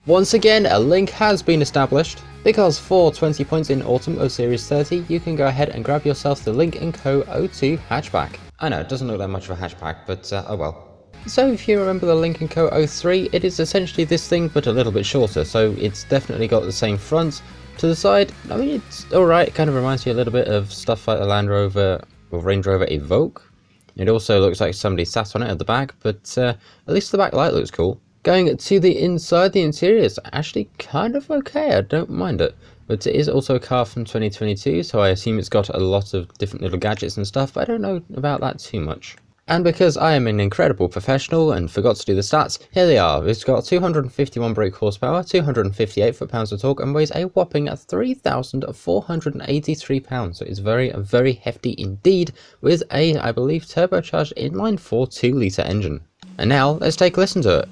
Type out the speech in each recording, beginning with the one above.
Once again, a link has been established, because for 20 points in Autumn of Series 30, you can go ahead and grab yourself the Lynk&Co 02 hatchback. I know, it doesn't look that much of a hatchback, but oh well. So if you remember the Lynk&Co 03, it is essentially this thing, but a little bit shorter, so it's definitely got the same front. To the side, I mean, it's alright, it kind of reminds you a little bit of stuff like the Land Rover or Range Rover Evoque. It also looks like somebody sat on it at the back, but at least the back light looks cool. Going to the inside, the interior is actually kind of okay, I don't mind it. But it is also a car from 2022, so I assume it's got a lot of different little gadgets and stuff, but I don't know about that too much. And because I am an incredible professional and forgot to do the stats, here they are. It's got 251 brake horsepower, 258 foot-pounds of torque, and weighs a whopping 3,483 pounds. So it's very, very hefty indeed, with a, I believe, turbocharged inline-4 2-litre engine. And now, let's take a listen to it.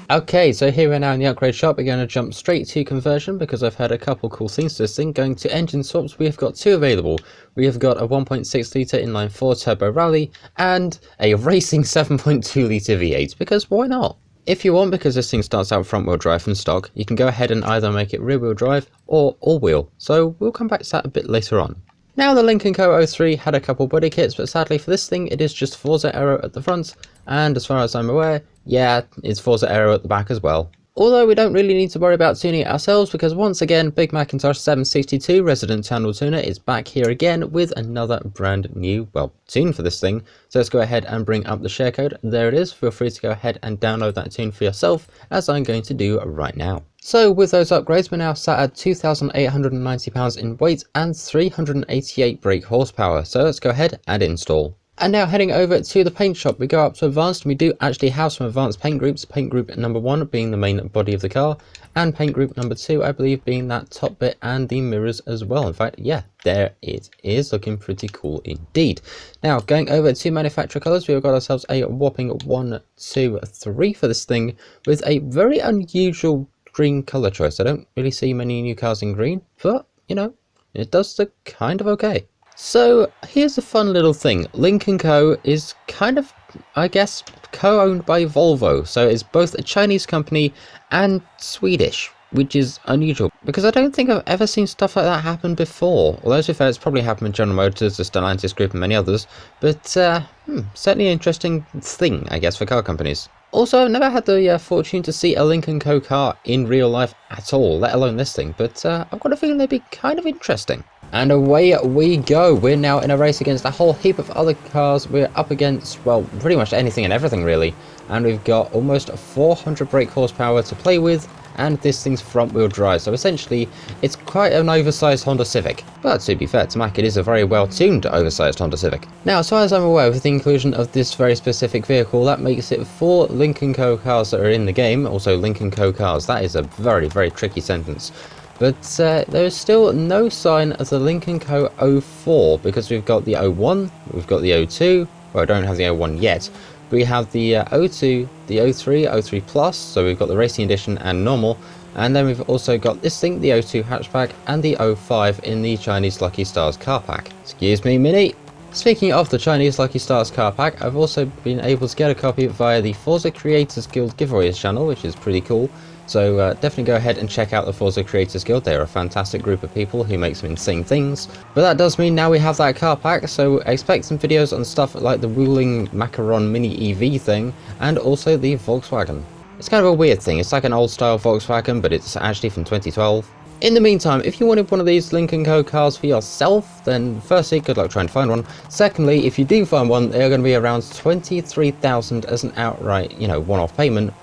Okay, so here we're now in the upgrade shop. We're going to jump straight to conversion because I've had a couple cool things to this thing. Going to engine swaps, we have got two available. We have got a 1.6 litre inline 4 turbo rally and a racing 7.2 litre V8, because why not? If you want, because this thing starts out front wheel drive from stock, you can go ahead and either make it rear wheel drive or all wheel. So we'll come back to that a bit later on. Now the Lynk&Co 03 had a couple body kits, but sadly for this thing it is just Forza Aero at the front, and as far as I'm aware, yeah, it's Forza Aero at the back as well. Although we don't really need to worry about tuning it ourselves, because once again Big Macintosh 762 Resident Tunnel Tuner is back here again with another brand new, well, tune for this thing. So let's go ahead and bring up the share code. There it is. Feel free to go ahead and download that tune for yourself, as I'm going to do right now. So with those upgrades, we're now sat at 2,890 pounds in weight and 388 brake horsepower. So let's go ahead and install. And now heading over to the paint shop, we go up to advanced, and we do actually have some advanced paint groups. Paint group number 1 being the main body of the car, and paint group number 2 I believe being that top bit and the mirrors as well. In fact, yeah, there it is, looking pretty cool indeed. Now going over to manufacturer colours, we've got ourselves a whopping 1, 2, 3 for this thing, with a very unusual green colour choice. I don't really see many new cars in green, but you know, it does look kind of okay. So here's a fun little thing. Lynk&Co is kind of, I guess, co-owned by Volvo, so it's both a Chinese company and Swedish, which is unusual because I don't think I've ever seen stuff like that happen before. Although to be fair, it's probably happened with General Motors, the Stellantis Group and many others, but certainly an interesting thing, I guess, for car companies. Also, I've never had the fortune to see a Lynk&Co car in real life at all, let alone this thing, but I've got a feeling they'd be kind of interesting. And away we go. We're now in a race against a whole heap of other cars. We're up against, well, pretty much anything and everything really. And we've got almost 400 brake horsepower to play with, and this thing's front wheel drive. So essentially, it's quite an oversized Honda Civic. But to be fair to Mac, it is a very well tuned oversized Honda Civic. Now, as far as I'm aware, with the inclusion of this very specific vehicle, that makes it 4 Lynk&Co cars that are in the game. Also Lynk&Co cars. That is a very, very tricky sentence. But there is still no sign of the Lynk&Co 04, because we've got the 01, we've got the 02, well I don't have the 01 yet, we have the 02, the 03, 03 Plus, so we've got the Racing Edition and Normal, and then we've also got this thing, the 02 Hatchback, and the 05 in the Chinese Lucky Stars car pack. Excuse me, Mini! Speaking of the Chinese Lucky Stars car pack, I've also been able to get a copy via the Forza Creators Guild giveaways channel, which is pretty cool. So definitely go ahead and check out the Forza Creators Guild. They are a fantastic group of people who make some insane things. But that does mean now we have that car pack, so expect some videos on stuff like the Wuling Macaron Mini EV thing, and also the Volkswagen. It's kind of a weird thing. It's like an old style Volkswagen, but it's actually from 2012. In the meantime, if you wanted one of these Lynk&Co cars for yourself, then firstly, good luck trying to find one. Secondly, if you do find one, they're going to be around 23,000 as an outright, one-off payment,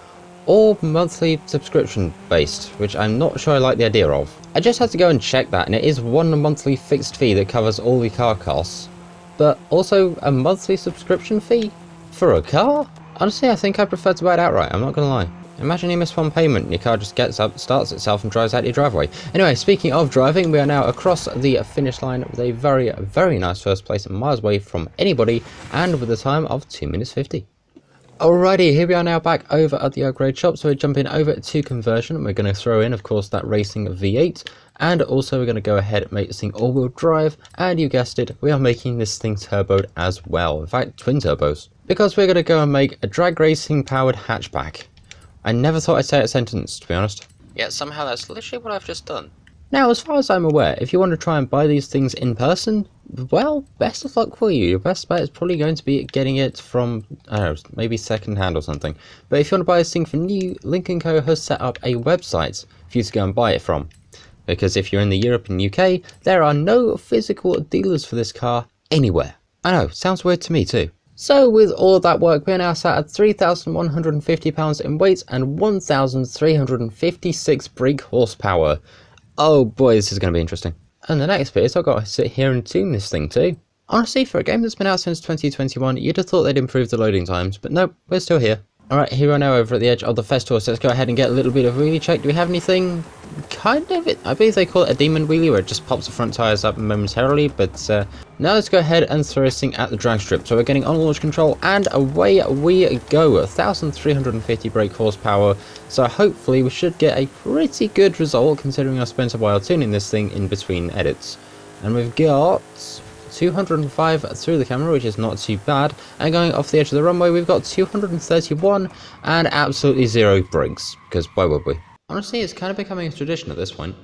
or monthly subscription based, which I'm not sure I like the idea of. I just had to go and check that, and it is one monthly fixed fee that covers all the car costs, but also a monthly subscription fee for a car? Honestly, I think I prefer to buy it outright, I'm not gonna lie. Imagine you miss one payment and your car just gets up, starts itself and drives out your driveway. Anyway, speaking of driving, we are now across the finish line with a very, very nice first place, miles away from anybody, and with a time of 2 minutes 50. Alrighty, here we are now back over at the upgrade shop. So we're jumping over to conversion. We're going to throw in, of course, that racing V8. And also we're going to go ahead and make this thing all-wheel drive. And you guessed it, we are making this thing turboed as well. In fact, twin turbos. Because we're going to go and make a drag racing powered hatchback. I never thought I'd say a sentence, to be honest. Yet somehow that's literally what I've just done. Now, as far as I'm aware, if you want to try and buy these things in person, well, best of luck for you. Your best bet is probably going to be getting it from, I don't know, maybe second hand or something. But if you want to buy this thing from new, Lynk&Co has set up a website for you to go and buy it from. Because if you're in the Europe and UK, there are no physical dealers for this car anywhere. I know, sounds weird to me too. So with all of that work, we are now sat at 3,150 pounds in weight and 1,356 brake horsepower. Oh boy, this is going to be interesting. And the next bit is I've got to sit here and tune this thing too. Honestly, for a game that's been out since 2021, you'd have thought they'd improve the loading times, but nope, we're still here. Alright, here we are now over at the edge of the festival, so let's go ahead and get a little bit of wheelie check. Do we have anything? Kind of, I believe they call it a demon wheelie, where it just pops the front tyres up momentarily, but now let's go ahead and throw this thing at the drag strip. So we're getting on launch control, and away we go. 1,350 brake horsepower, so hopefully we should get a pretty good result, considering I spent a while tuning this thing in between edits. And we've got 205 through the camera, which is not too bad, and going off the edge of the runway we've got 231 and absolutely zero brakes, because why would we? Honestly, it's kind of becoming a tradition at this point.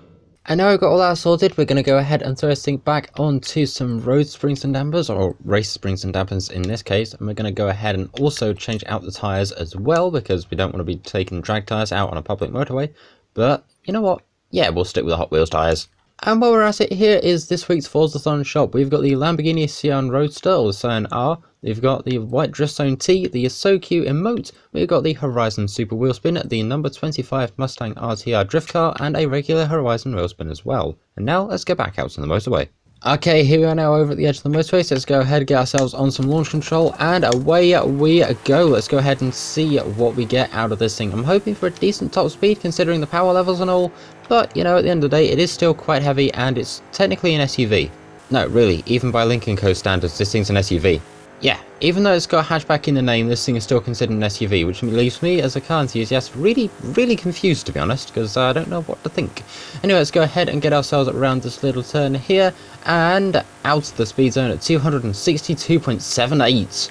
And now we've got all that sorted, we're going to go ahead and throw this thing back onto some road springs and dampers, or race springs and dampers in this case, and we're going to go ahead and also change out the tyres as well, because we don't want to be taking drag tyres out on a public motorway. But you know what? Yeah, we'll stick with the Hot Wheels tyres. And while we're at it, here is this week's Forzathon shop. We've got the Lamborghini Sian Roadster, or the Sian R. We've got the White Drift Zone T, the SoQ Emote. We've got the Horizon Super Wheelspin, the number 25 Mustang RTR drift car, and a regular Horizon wheelspin as well. And now let's get back out on the motorway. Okay, here we are now over at the edge of the motorway, so let's go ahead and get ourselves on some launch control, and away we go. Let's go ahead and see what we get out of this thing. I'm hoping for a decent top speed, considering the power levels and all, but, you know, at the end of the day, it is still quite heavy, and it's technically an SUV. No, really, even by Lynk&Co standards, this thing's an SUV. Yeah, even though it's got a hatchback in the name, this thing is still considered an SUV, which leaves me, as a car enthusiast, really confused, to be honest, because I don't know what to think. Anyway, let's go ahead and get ourselves around this little turn here, and out of the speed zone at 262.78.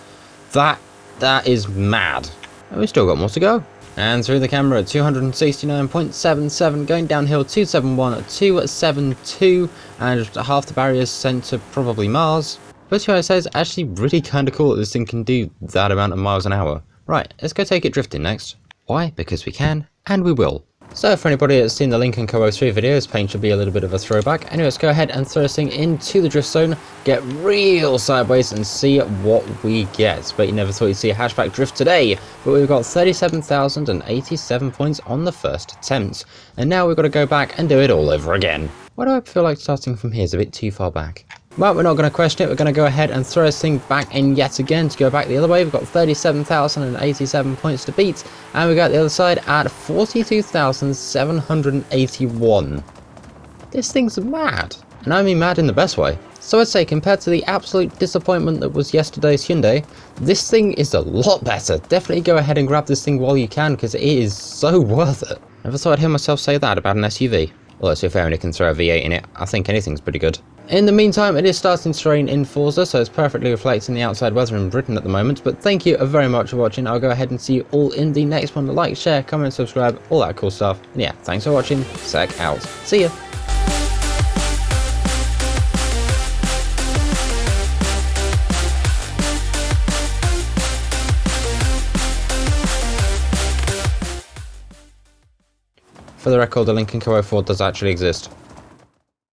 That is mad. And we've still got more to go. And through the camera at 269.77, going downhill 271, 272, and half the barrier is sent to probably Mars. But you know, it says actually really kind of cool that this thing can do that amount of miles an hour. Right, let's go take it drifting next. Why? Because we can, and we will. So for anybody that's seen the Lynk&Co 03 video, this paint should be a little bit of a throwback. Anyway, let's go ahead and throw this thing into the drift zone, get real sideways and see what we get. But you never thought you'd see a hatchback drift today. But we've got 37,087 points on the first attempt. And now we've got to go back and do it all over again. Why do I feel like starting from here is a bit too far back? Well, we're not going to question it, we're going to go ahead and throw this thing back in yet again to go back the other way. We've got 37,087 points to beat, and we got the other side at 42,781. This thing's mad, and I mean mad in the best way. So I'd say compared to the absolute disappointment that was yesterday's Hyundai, this thing is a lot better. Definitely go ahead and grab this thing while you can, because it is so worth it. Never thought I'd hear myself say that about an SUV. Well, if I only can throw a V8 in it, I think anything's pretty good. In the meantime, it is starting to rain in Forza, so it's perfectly reflecting the outside weather in Britain at the moment. But thank you very much for watching. I'll go ahead and see you all in the next one. Like, share, comment, subscribe, all that cool stuff. And yeah, thanks for watching. Sec out. See ya. For the record, the Lynk&Co 04 does actually exist.